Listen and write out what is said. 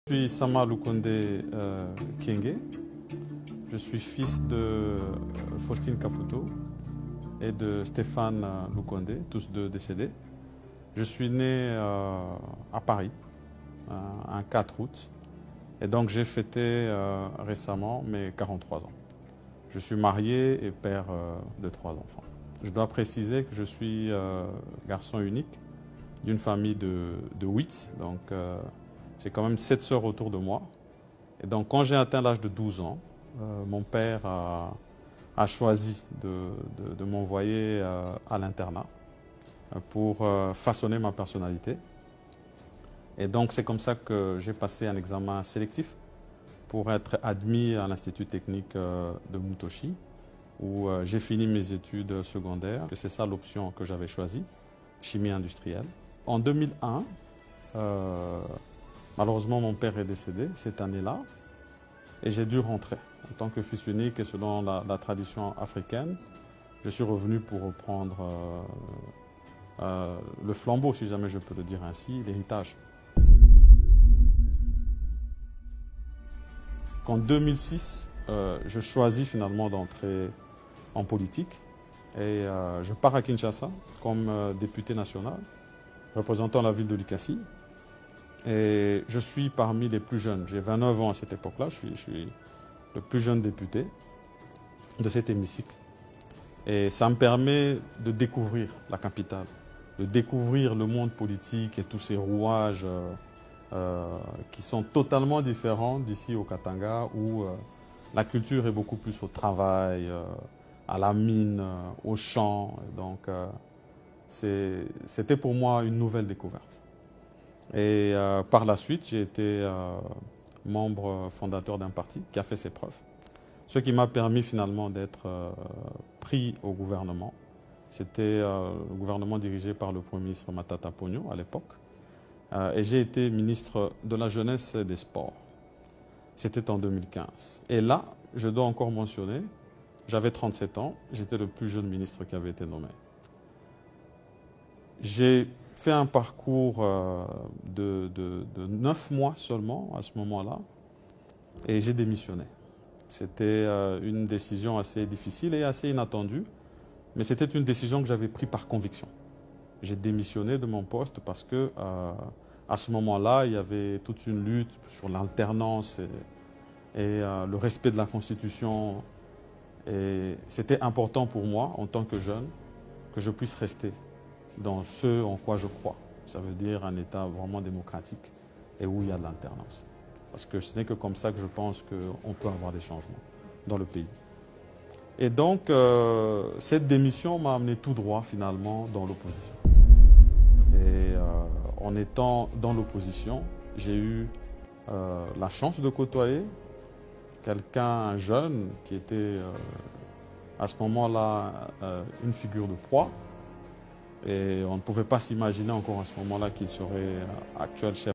Je suis Sama Lukonde Kienge. Je suis fils de Faustine Caputo et de Stéphane Lukonde, tous deux décédés. Je suis né à Paris, un 4 août, et donc j'ai fêté récemment mes 43 ans. Je suis marié et père de 3 enfants. Je dois préciser que je suis garçon unique d'une famille de 8, donc j'ai quand même 7 sœurs autour de moi. Et donc quand j'ai atteint l'âge de 12 ans, mon père a choisi de m'envoyer à l'internat pour façonner ma personnalité. Et donc c'est comme ça que j'ai passé un examen sélectif pour être admis à l'Institut technique de Mutoshi, où j'ai fini mes études secondaires. C'est ça l'option que j'avais choisie, chimie industrielle. En 2001, malheureusement mon père est décédé cette année-là et j'ai dû rentrer. En tant que fils unique et selon la tradition africaine, je suis revenu pour reprendre le flambeau, si jamais je peux le dire ainsi, l'héritage. En 2006, je choisis finalement d'entrer en politique et je pars à Kinshasa comme député national, représentant la ville de Likasi. Et je suis parmi les plus jeunes. J'ai 29 ans à cette époque-là. Je suis le plus jeune député de cet hémicycle. Et ça me permet de découvrir la capitale, de découvrir le monde politique et tous ces rouages qui sont totalement différents d'ici au Katanga, où la culture est beaucoup plus au travail, à la mine, au champ. Donc c'était pour moi une nouvelle découverte. Et par la suite, j'ai été membre fondateur d'un parti qui a fait ses preuves. Ce qui m'a permis finalement d'être pris au gouvernement. C'était le gouvernement dirigé par le Premier ministre Matata Ponyo à l'époque. Et j'ai été ministre de la Jeunesse et des Sports. C'était en 2015. Et là, je dois encore mentionner, j'avais 37 ans, j'étais le plus jeune ministre qui avait été nommé. J'ai fait un parcours de 9 mois seulement à ce moment-là et j'ai démissionné. C'était une décision assez difficile et assez inattendue, mais c'était une décision que j'avais prise par conviction. J'ai démissionné de mon poste parce que à ce moment-là, il y avait toute une lutte sur l'alternance et le respect de la Constitution. Et c'était important pour moi, en tant que jeune, que je puisse rester dans ce en quoi je crois. Ça veut dire un État vraiment démocratique et où il y a de l'alternance. Parce que ce n'est que comme ça que je pense qu'on peut avoir des changements dans le pays. Et donc, cette démission m'a amené tout droit finalement dans l'opposition. Et en étant dans l'opposition, j'ai eu la chance de côtoyer quelqu'un jeune qui était à ce moment-là une figure de proie. Et on ne pouvait pas s'imaginer encore à ce moment-là qu'il serait actuel chef